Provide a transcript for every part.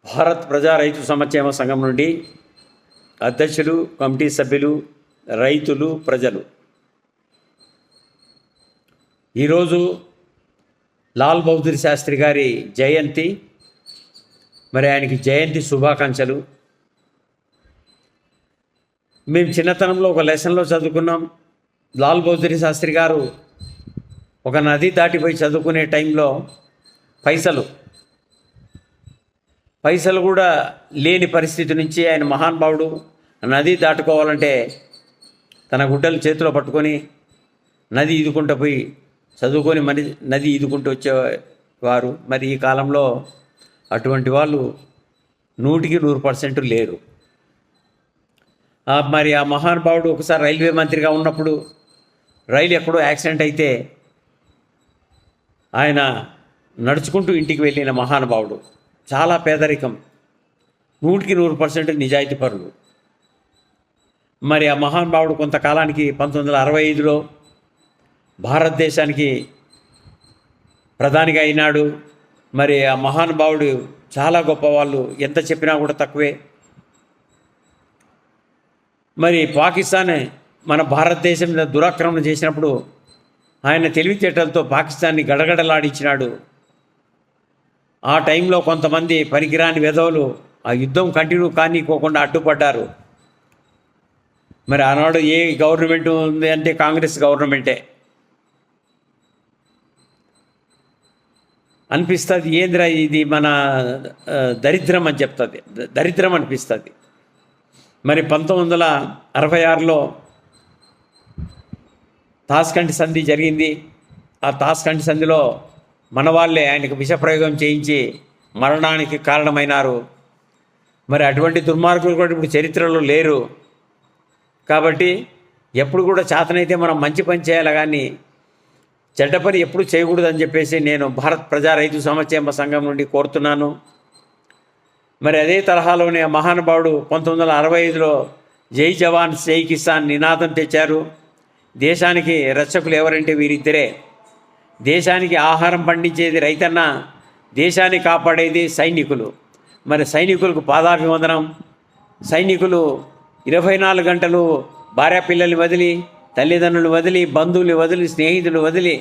భారత్ ప్రజా రైతు సంక్షేమ సంఘం నుండి అధ్యక్షులు, కమిటీ సభ్యులు, రైతులు, ప్రజలు ఈరోజు లాల్ బహదూర్ శాస్త్రి గారి జయంతి. మరి ఆయనకి జయంతి శుభాకాంక్షలు. మేము చిన్నతనంలో ఒక లెసన్లో చదువుకున్నాం. లాల్ బహదూర్ శాస్త్రి గారు ఒక నది దాటిపోయి చదువుకునే టైంలో పైసలు కూడా లేని పరిస్థితి నుంచి ఆయన మహానుభావుడు నది దాటుకోవాలంటే తన గుడ్డలు చేతిలో పట్టుకొని నది ఈదుకుంటూ పోయి చదువుకొని నది ఈదుకుంటూ వచ్చేవారు. మరి ఈ కాలంలో అటువంటి వాళ్ళు 100% లేరు. మరి ఆ మహానుభావుడు ఒకసారి రైల్వే మంత్రిగా ఉన్నప్పుడు రైలు ఎక్కడో యాక్సిడెంట్ అయితే ఆయన నడుచుకుంటూ ఇంటికి వెళ్ళిన మహానుభావుడు. చాలా పేదరికం, 100% నిజాయితీ పరులు. మరి ఆ మహానుభావుడు కొంతకాలానికి 1965లో భారతదేశానికి ప్రధానిగా అయినాడు. మరి ఆ మహానుభావుడు చాలా గొప్పవాళ్ళు, ఎంత చెప్పినా కూడా తక్కువే. మరి పాకిస్తాన్ మన భారతదేశం మీద దురాక్రమణ చేసినప్పుడు ఆయన తెలివితేటలతో పాకిస్తాన్ని గడగడలాడించినాడు. ఆ టైంలో కొంతమంది పనికిరాని వెధవలు ఆ యుద్ధం కంటిన్యూ కానీకోకుండా అడ్డుపడ్డారు. మరి ఆనాడు ఏ గవర్నమెంట్ ఉంది అంటే కాంగ్రెస్ గవర్నమెంటే అనిపిస్తుంది. ఏంద్రా ఇది మన దరిద్రం అని చెప్తుంది, దరిద్రం అనిపిస్తుంది. మరి 1966లో తాస్కండ్ సంధి జరిగింది. ఆ తాస్కండ్ సంధిలో మన వాళ్ళే ఆయనకు విషప్రయోగం చేయించి మరణానికి కారణమైనారు. మరి అటువంటి దుర్మార్గులు కూడా ఇప్పుడు చరిత్రలో లేరు. కాబట్టి ఎప్పుడు కూడా చేతనైతే మనం మంచి పని చేయాలి, కానీ చెడ్డ పని ఎప్పుడు చేయకూడదని చెప్పేసి నేను భారత్ ప్రజా రైతు సంక్షేమ సంఘం నుండి కోరుతున్నాను. మరి అదే తరహాలోనే మహానుభావుడు 1965లో జై జవాన్ జై కిసాన్ నినాదం తెచ్చారు. దేశానికి రక్షకులు ఎవరంటే వీరిద్దరే. దేశానికి ఆహారం పండించేది రైతన్న, దేశాన్ని కాపాడేది సైనికులు. మరి సైనికులకు పాదాభివందనం. సైనికులు 24 గంటలు భార్య పిల్లల్ని వదిలి, తల్లిదండ్రులు వదిలి, బంధువులు వదిలి, స్నేహితులు వదిలి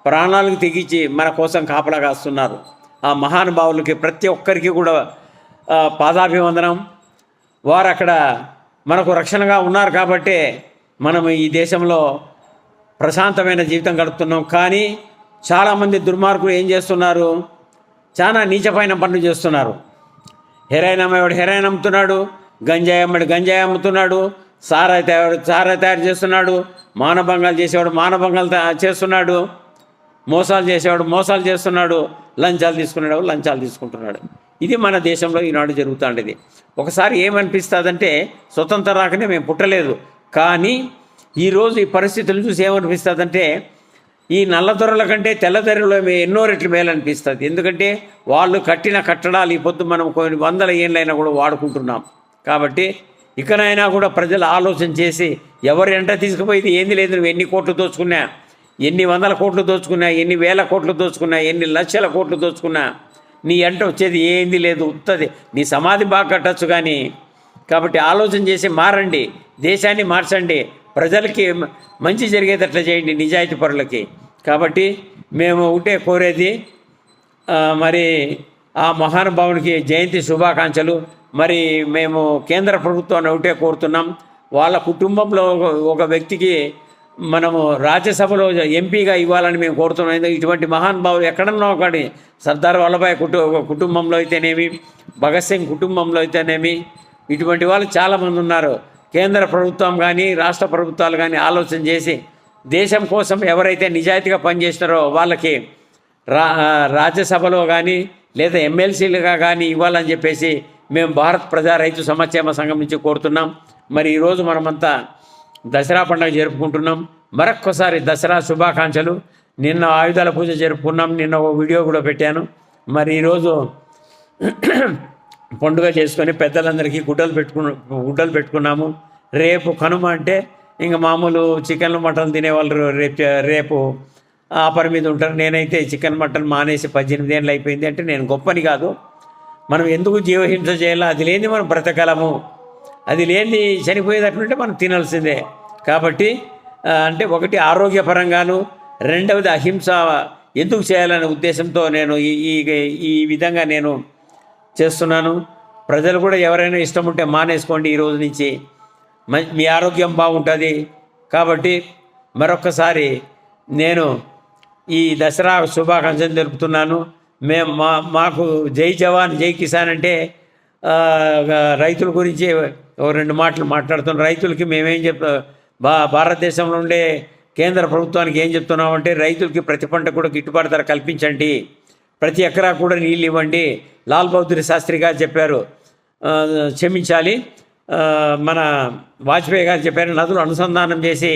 ప్రాణాలకు తెగించి మన కోసం కాపలా కాస్తున్నారు. ఆ మహానుభావులకి ప్రతి ఒక్కరికి కూడా పాదాభివందనం. వారు అక్కడ మనకు రక్షణగా ఉన్నారు కాబట్టే మనం ఈ దేశంలో ప్రశాంతమైన జీవితం గడుపుతున్నాం. కానీ చాలామంది దుర్మార్గులు ఏం చేస్తున్నారు, చాలా నీచమైన పనులు చేస్తున్నారు. హెరాయిన్ అమ్మేవాడు హెరాయిన్ అమ్ముతున్నాడు, గంజాయి అమ్మడు గంజాయి అమ్ముతున్నాడు, సారాయి తయారు చేస్తున్నాడు, మానభంగాలు చేసేవాడు మానభంగాలు చేస్తున్నాడు, మోసాలు చేసేవాడు మోసాలు చేస్తున్నాడు, లంచాలు తీసుకునేవాడు లంచాలు తీసుకుంటున్నాడు. ఇది మన దేశంలో ఈనాడు జరుగుతుండేది. ఒకసారి ఏమనిపిస్తుందంటే స్వతంత్రం రాకనే మేము పుట్టలేదు, కానీ ఈరోజు ఈ పరిస్థితులను చూసి ఏమనిపిస్తుందంటే ఈ నల్లదొరల కంటే తెల్లదొరలో ఎన్నో రెట్లు మేలనిపిస్తుంది. ఎందుకంటే వాళ్ళు కట్టిన కట్టడాలు ఈ పొద్దు మనం కొన్ని 100 ఏళ్ళైనా కూడా వాడుకుంటున్నాం. కాబట్టి ఇకనైనా కూడా ప్రజలు ఆలోచన చేసి ఎవరు ఎంట తీసుకుపోయేది ఏంది లేదు, నువ్వు ఎన్ని కోట్లు దోచుకున్నా, ఎన్ని 100 కోట్లు దోచుకున్నా, ఎన్ని 1000 కోట్లు దోచుకున్నా, ఎన్ని లక్షల కోట్లు దోచుకున్నా నీ ఎంట వచ్చేది ఏంది లేదు, ఉత్తది నీ సమాధి బాగా కట్టచ్చు. కానీ కాబట్టి ఆలోచన చేసి మారండి, దేశాన్ని మార్చండి, ప్రజలకి మంచి జరిగేటట్లు చేయండి, నిజాయితీ పరులకి. కాబట్టి మేము ఒకటే కోరేది, మరి ఆ మహానుభావునికి జయంతి శుభాకాంక్షలు. మరి మేము కేంద్ర ప్రభుత్వాన్ని ఒకటే కోరుతున్నాం, వాళ్ళ కుటుంబంలో ఒక వ్యక్తికి మనము రాజ్యసభలో ఎంపీగా ఇవ్వాలని మేము కోరుతున్నాం. ఇటువంటి మహానుభావులు ఎక్కడన్నా ఒకటి సర్దార్ వల్లభాయ్ కుటుంబంలో అయితేనేమి, భగత్ సింగ్ కుటుంబంలో అయితేనేమి, ఇటువంటి వాళ్ళు చాలామంది ఉన్నారు. కేంద్ర ప్రభుత్వం కానీ రాష్ట్ర ప్రభుత్వాలు కానీ ఆలోచన చేసి దేశం కోసం ఎవరైతే నిజాయితీగా పనిచేస్తారో వాళ్ళకి రాజ్యసభలో కానీ లేదా ఎమ్మెల్సీలుగా కానీ ఇవ్వాలని చెప్పేసి మేము భారత్ ప్రజా రైతు సంక్షేమ సంఘం నుంచి కోరుతున్నాం. మరి ఈరోజు మనమంతా దసరా పండుగ జరుపుకుంటున్నాం. మరొక్కసారి దసరా శుభాకాంక్షలు. నిన్న ఆయుధాల పూజ జరుపుకున్నాం, నిన్న ఒక వీడియో కూడా పెట్టాను. మరి ఈరోజు పండుగ చేసుకొని పెద్దలందరికీ గుడ్డలు పెట్టుకున్నాము. రేపు కనుమ అంటే ఇంక మామూలు చికెన్లు మటన్లు తినేవాళ్ళు రేపు ఆఫర్ మీద ఉంటారు. నేనైతే చికెన్ మటన్ మానేసి 18 ఏళ్ళు అయిపోయింది. అంటే నేను గొప్పని కాదు, మనం ఎందుకు జీవహింస చేయాలో, అది లేని మనం బ్రతకలము, అది లేని చనిపోయేటట్లుంటే మనం తినాల్సిందే. కాబట్టి అంటే ఒకటి ఆరోగ్యపరంగాను, రెండవది అహింస ఎందుకు చేయాలనే ఉద్దేశంతో నేను ఈ ఈ విధంగా నేను చేస్తున్నాను. ప్రజలు కూడా ఎవరైనా ఇష్టం ఉంటే మానేసుకోండి, ఈ రోజు నుంచి మీ ఆరోగ్యం బాగుంటుంది. కాబట్టి మరొక్కసారి నేను ఈ దసరా శుభాకాంక్షలు తెలుపుతున్నాను. మేము మాకు జై జవాన్ జై కిసాన్ అంటే రైతుల గురించి ఓ 2 మాటలు మాట్లాడుతున్నాం. రైతులకి మేమేం చెప్తాం, భారతదేశంలో ఉండే కేంద్ర ప్రభుత్వానికి ఏం చెప్తున్నామంటే, రైతులకి ప్రతి పంట కూడా గిట్టుబాటు ధర కల్పించండి, ప్రతి ఎకరా కూడా నీళ్ళు ఇవ్వండి. లాల్ బహదూర్ శాస్త్రి గారు చెప్పారు, క్షమించాలి, మన వాజ్పేయి గారు చెప్పారు, నదులు అనుసంధానం చేసి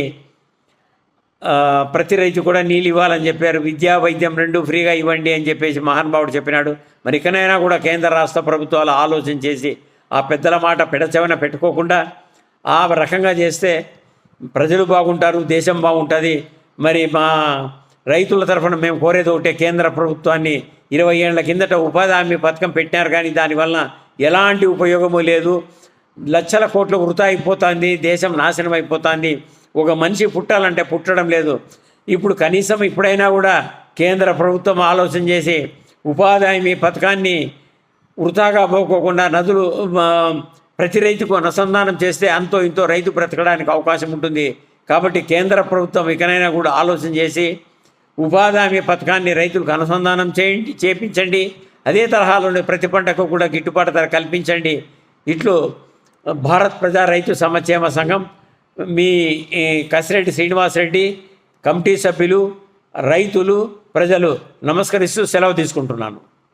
ప్రతి రైతు కూడా నీళ్ళు ఇవ్వాలని చెప్పారు. విద్యా వైద్యం 2 ఫ్రీగా ఇవ్వండి అని చెప్పేసి మహానుభావుడు చెప్పినాడు. మరి ఇకనైనా కూడా కేంద్ర రాష్ట్ర ప్రభుత్వాలు ఆలోచన చేసి ఆ పెద్దల మాట పెడచెవన పెట్టుకోకుండా ఆ రకంగా చేస్తే ప్రజలు బాగుంటారు, దేశం బాగుంటుంది. మరి మా రైతుల తరఫున మేము కోరేది ఒకటే, కేంద్ర ప్రభుత్వాన్ని 20 ఏళ్ల కిందట ఉపాధి హామీ పథకం పెట్టినారు, కానీ దానివల్ల ఎలాంటి ఉపయోగము లేదు. లక్షల కోట్లు వృధా అయిపోతుంది, దేశం నాశనం అయిపోతుంది. ఒక మనిషి పుట్టాలంటే పుట్టడం లేదు. ఇప్పుడు కనీసం ఇప్పుడైనా కూడా కేంద్ర ప్రభుత్వం ఆలోచన చేసి ఉపాధి హామీ పథకాన్ని వృధాగా పోకోకుండా నదులు ప్రతి రైతుకు అనుసంధానం చేస్తే అంతో ఇంతో రైతు బ్రతకడానికి అవకాశం ఉంటుంది. కాబట్టి కేంద్ర ప్రభుత్వం ఇకనైనా కూడా ఆలోచన చేసి ఉపాధి హామీ పథకాన్ని రైతులకు అనుసంధానం చేపించండి. అదే తరహాలోనే ప్రతి పంటకు కూడా గిట్టుబాటు ధర కల్పించండి. ఇట్లు భారత్ ప్రజా రైతు సంక్షేమ సంఘం, మీ కసిరెడ్డి శ్రీనివాసరెడ్డి, కమిటీ సభ్యులు, రైతులు, ప్రజలు నమస్కరిస్తూ సెలవు తీసుకుంటున్నాను.